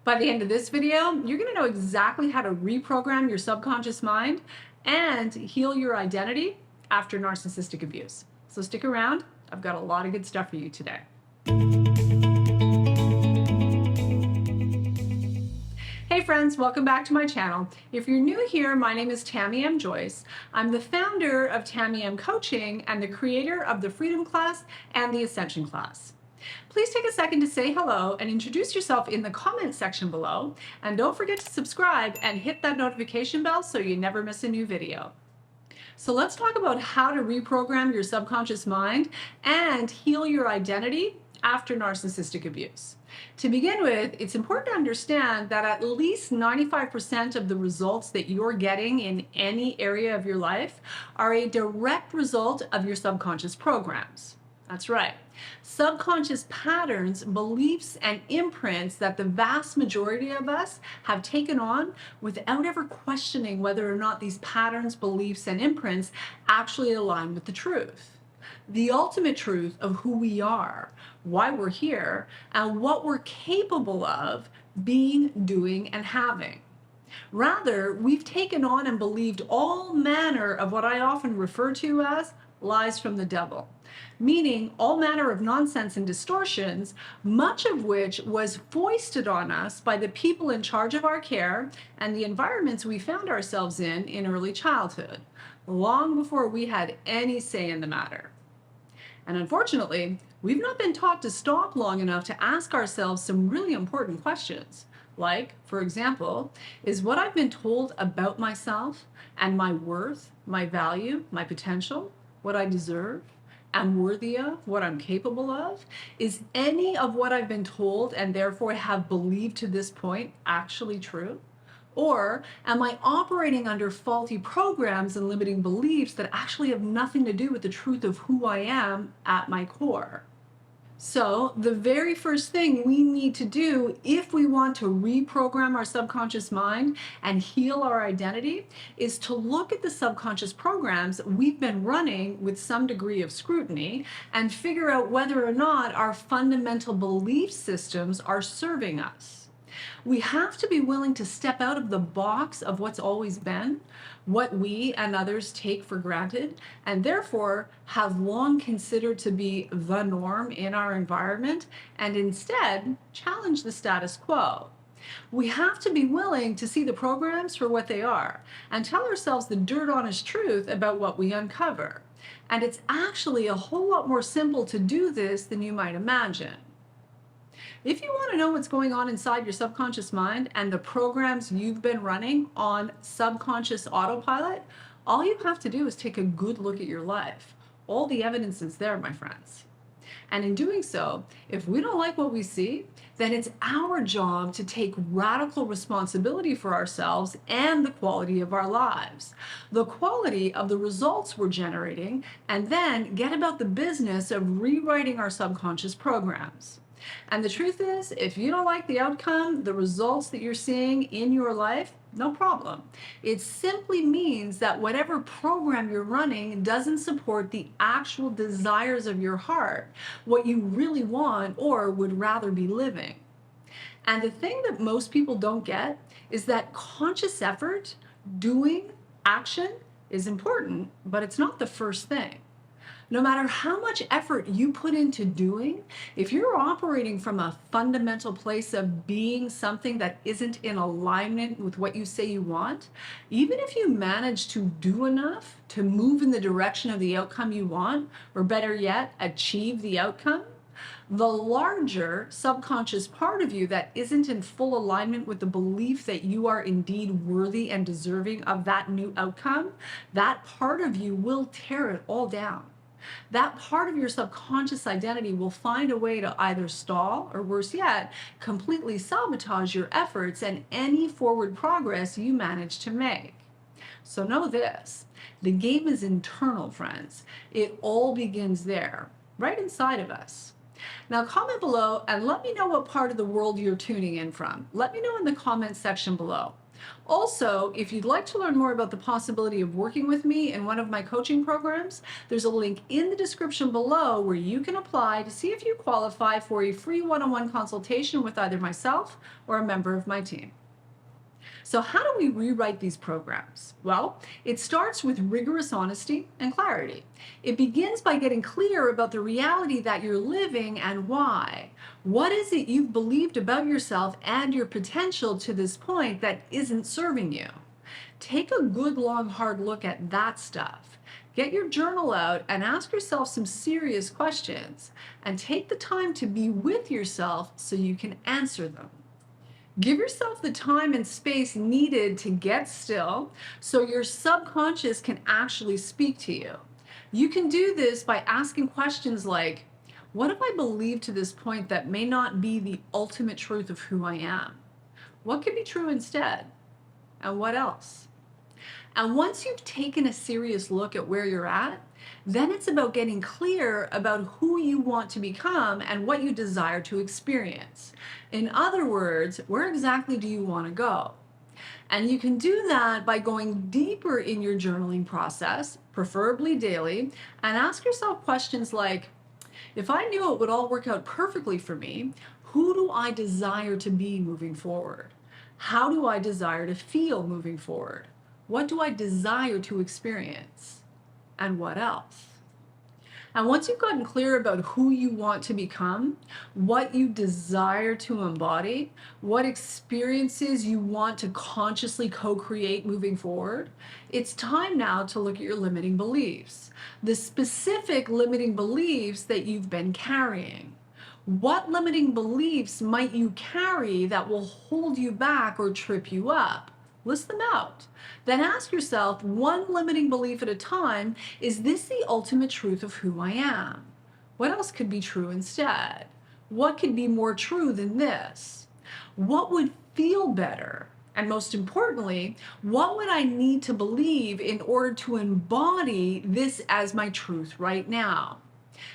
By the end of this video, you're going to know exactly how to reprogram your subconscious mind and heal your identity after narcissistic abuse. So stick around. I've got a lot of good stuff for you today. Hey friends, welcome back to my channel. If you're new here, my name is Tammy M. Joyce. I'm the founder of Tammy M Coaching and the creator of the Freedom Class and the Ascension Class. Please take a second to say hello and introduce yourself in the comment section below. And don't forget to subscribe and hit that notification bell so you never miss a new video. So let's talk about how to reprogram your subconscious mind and heal your identity after narcissistic abuse. To begin with, it's important to understand that at least 95% of the results that you're getting in any area of your life are a direct result of your subconscious programs. That's right. Subconscious patterns, beliefs, and imprints that the vast majority of us have taken on without ever questioning whether or not these patterns, beliefs, and imprints actually align with the truth. The ultimate truth of who we are, why we're here, and what we're capable of being, doing, and having. Rather, we've taken on and believed all manner of what I often refer to as lies from the devil, meaning all manner of nonsense and distortions, much of which was foisted on us by the people in charge of our care and the environments we found ourselves in early childhood, long before we had any say in the matter. And unfortunately, we've not been taught to stop long enough to ask ourselves some really important questions. Like, for example, is what I've been told about myself and my worth, my value, my potential, what I deserve, am worthy of, what I'm capable of? Is any of what I've been told and therefore have believed to this point actually true? Or am I operating under faulty programs and limiting beliefs that actually have nothing to do with the truth of who I am at my core? So the very first thing we need to do if we want to reprogram our subconscious mind and heal our identity is to look at the subconscious programs we've been running with some degree of scrutiny and figure out whether or not our fundamental belief systems are serving us. We have to be willing to step out of the box of what's always been, what we and others take for granted, and therefore have long considered to be the norm in our environment, and instead challenge the status quo. We have to be willing to see the programs for what they are and tell ourselves the dirt honest truth about what we uncover. And it's actually a whole lot more simple to do this than you might imagine. If you want to know what's going on inside your subconscious mind and the programs you've been running on subconscious autopilot, all you have to do is take a good look at your life. All the evidence is there, my friends. And in doing so, if we don't like what we see, then it's our job to take radical responsibility for ourselves and the quality of our lives, the quality of the results we're generating, and then get about the business of rewriting our subconscious programs. And the truth is, if you don't like the outcome, the results that you're seeing in your life, no problem. It simply means that whatever program you're running doesn't support the actual desires of your heart, what you really want or would rather be living. And the thing that most people don't get is that conscious effort, doing, action is important, but it's not the first thing. No matter how much effort you put into doing, if you're operating from a fundamental place of being something that isn't in alignment with what you say you want, even if you manage to do enough to move in the direction of the outcome you want, or better yet, achieve the outcome, the larger subconscious part of you that isn't in full alignment with the belief that you are indeed worthy and deserving of that new outcome, that part of you will tear it all down. That part of your subconscious identity will find a way to either stall or, worse yet, completely sabotage your efforts and any forward progress you manage to make. So know this, the game is internal, friends. It all begins there, right inside of us. Now comment below and let me know what part of the world you're tuning in from. Let me know in the comments section below. Also, if you'd like to learn more about the possibility of working with me in one of my coaching programs, there's a link in the description below where you can apply to see if you qualify for a free one-on-one consultation with either myself or a member of my team. So, how do we rewrite these programs? Well, it starts with rigorous honesty and clarity. It begins by getting clear about the reality that you're living and why. What is it you've believed about yourself and your potential to this point that isn't serving you? Take a good, long, hard look at that stuff. Get your journal out and ask yourself some serious questions, and take the time to be with yourself so you can answer them. Give yourself the time and space needed to get still so your subconscious can actually speak to you. You can do this by asking questions like, what have I believed to this point that may not be the ultimate truth of who I am? What could be true instead? And what else? And once you've taken a serious look at where you're at, then it's about getting clear about who you want to become and what you desire to experience. In other words, where exactly do you want to go? And you can do that by going deeper in your journaling process, preferably daily, and ask yourself questions like, if I knew it would all work out perfectly for me, who do I desire to be moving forward? How do I desire to feel moving forward? What do I desire to experience? And what else? And once you've gotten clear about who you want to become, what you desire to embody, what experiences you want to consciously co-create moving forward, it's time now to look at your limiting beliefs, the specific limiting beliefs that you've been carrying. What limiting beliefs might you carry that will hold you back or trip you up? List them out. Then ask yourself, one limiting belief at a time, is this the ultimate truth of who I am? What else could be true instead? What could be more true than this? What would feel better? And most importantly, what would I need to believe in order to embody this as my truth right now?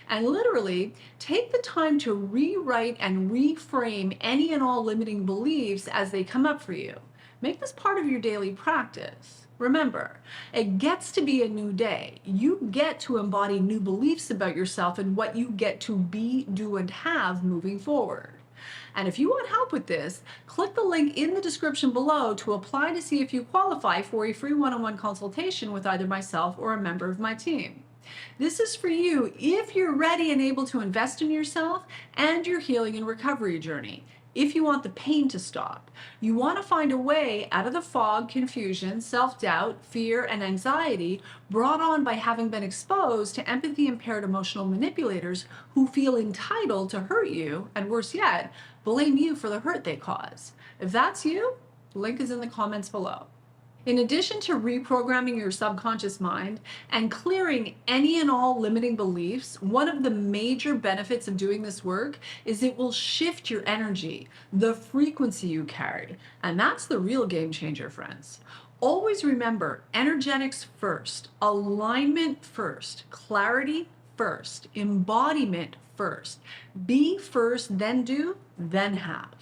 And literally take the time to rewrite and reframe any and all limiting beliefs as they come up for you. Make this part of your daily practice. Remember, it gets to be a new day. You get to embody new beliefs about yourself and what you get to be, do, and have moving forward. And if you want help with this, click the link in the description below to apply to see if you qualify for a free one-on-one consultation with either myself or a member of my team. This is for you if you're ready and able to invest in yourself and your healing and recovery journey. If you want the pain to stop, you want to find a way out of the fog, confusion, self-doubt, fear, and anxiety brought on by having been exposed to empathy-impaired emotional manipulators who feel entitled to hurt you, and worse yet, blame you for the hurt they cause. If that's you, the link is in the comments below. In addition to reprogramming your subconscious mind and clearing any and all limiting beliefs, one of the major benefits of doing this work is it will shift your energy, the frequency you carry. And that's the real game changer, friends. Always remember, energetics first, alignment first, clarity first, embodiment first. Be first, then do, then have.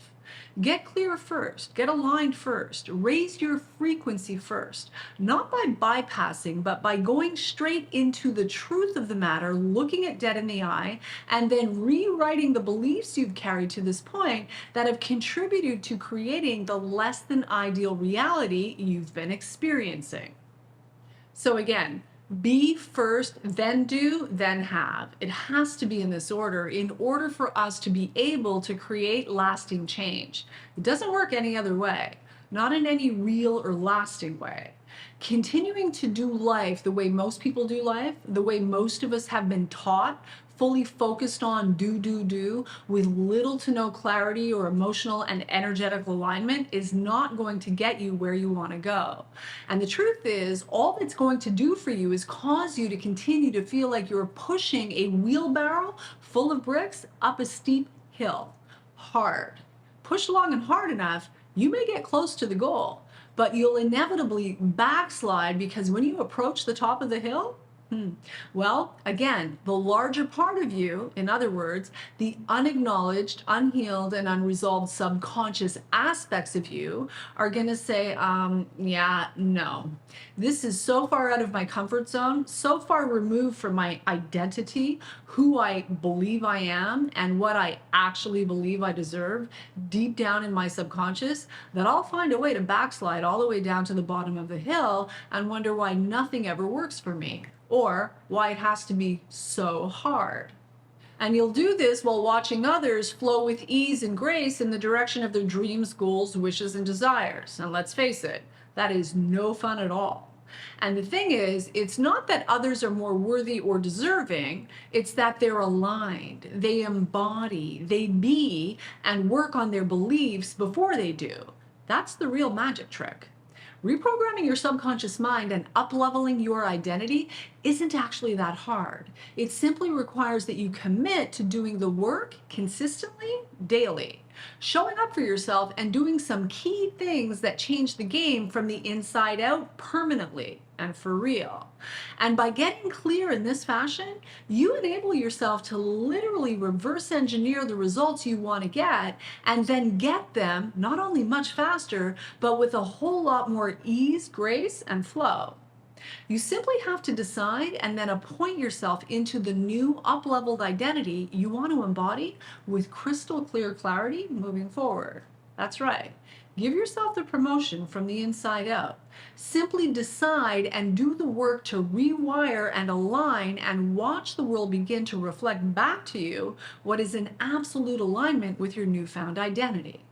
Get clear first, get aligned first, raise your frequency first, not by bypassing, but by going straight into the truth of the matter, looking it dead in the eye, and then rewriting the beliefs you've carried to this point that have contributed to creating the less than ideal reality you've been experiencing. So again, be first, then do, then have. It has to be in this order in order for us to be able to create lasting change. It doesn't work any other way, not in any real or lasting way. Continuing to do life the way most people do life, the way most of us have been taught, fully focused on do, with little to no clarity or emotional and energetic alignment is not going to get you where you want to go. And the truth is, all it's going to do for you is cause you to continue to feel like you're pushing a wheelbarrow full of bricks up a steep hill, hard. Push long and hard enough, you may get close to the goal, but you'll inevitably backslide because when you approach the top of the hill, Hmm. Well, again, the larger part of you, in other words, the unacknowledged, unhealed, and unresolved subconscious aspects of you are going to say, yeah, no. This is so far out of my comfort zone, so far removed from my identity, who I believe I am, and what I actually believe I deserve deep down in my subconscious, that I'll find a way to backslide all the way down to the bottom of the hill and wonder why nothing ever works for me, or why it has to be so hard. And you'll do this while watching others flow with ease and grace in the direction of their dreams, goals, wishes, and desires. And let's face it, that is no fun at all. And the thing is, it's not that others are more worthy or deserving, it's that they're aligned, they embody, they be, and work on their beliefs before they do. That's the real magic trick. Reprogramming your subconscious mind and up-leveling your identity isn't actually that hard. It simply requires that you commit to doing the work consistently, daily, showing up for yourself and doing some key things that change the game from the inside out permanently and for real. And by getting clear in this fashion, you enable yourself to literally reverse engineer the results you want to get and then get them not only much faster, but with a whole lot more ease, grace, and flow. You simply have to decide and then appoint yourself into the new up-leveled identity you want to embody with crystal clear clarity moving forward. That's right. Give yourself the promotion from the inside out. Simply decide and do the work to rewire and align and watch the world begin to reflect back to you what is in absolute alignment with your newfound identity.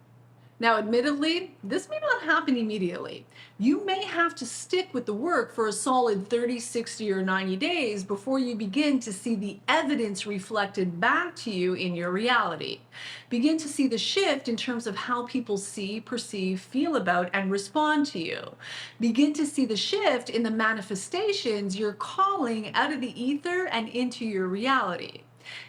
Now, admittedly, this may not happen immediately. You may have to stick with the work for a solid 30, 60, or 90 days before you begin to see the evidence reflected back to you in your reality. Begin to see the shift in terms of how people see, perceive, feel about, and respond to you. Begin to see the shift in the manifestations you're calling out of the ether and into your reality.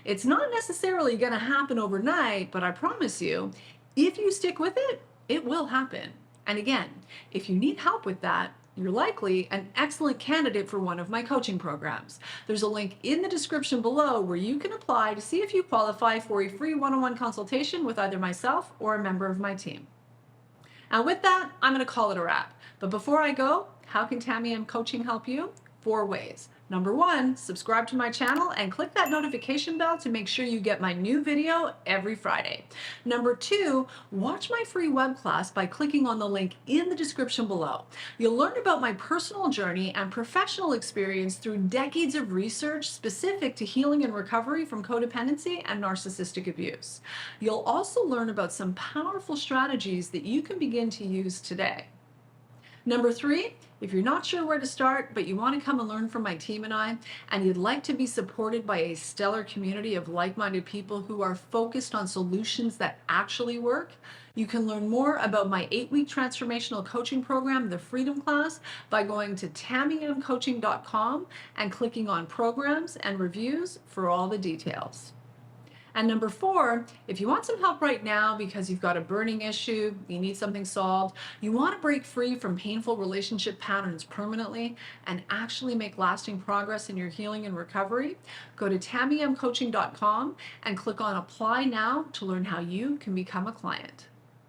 It's not necessarily going to happen overnight, but I promise you, if you stick with it, it will happen. And again, if you need help with that, you're likely an excellent candidate for one of my coaching programs. There's a link in the description below where you can apply to see if you qualify for a free one-on-one consultation with either myself or a member of my team. And with that, I'm going to call it a wrap. But before I go, how can Tammy M Coaching help you? 4 ways. Number 1, subscribe to my channel and click that notification bell to make sure you get my new video every Friday. Number 2, watch my free web class by clicking on the link in the description below. You'll learn about my personal journey and professional experience through decades of research specific to healing and recovery from codependency and narcissistic abuse. You'll also learn about some powerful strategies that you can begin to use today. Number 3, if you're not sure where to start, but you want to come and learn from my team and you'd like to be supported by a stellar community of like-minded people who are focused on solutions that actually work, you can learn more about my 8-week transformational coaching program, the Freedom Class, by going to tammymcoaching.com and clicking on programs and reviews for all the details. And number 4, if you want some help right now because you've got a burning issue, you need something solved, you want to break free from painful relationship patterns permanently and actually make lasting progress in your healing and recovery, go to tammymcoaching.com and click on Apply Now to learn how you can become a client.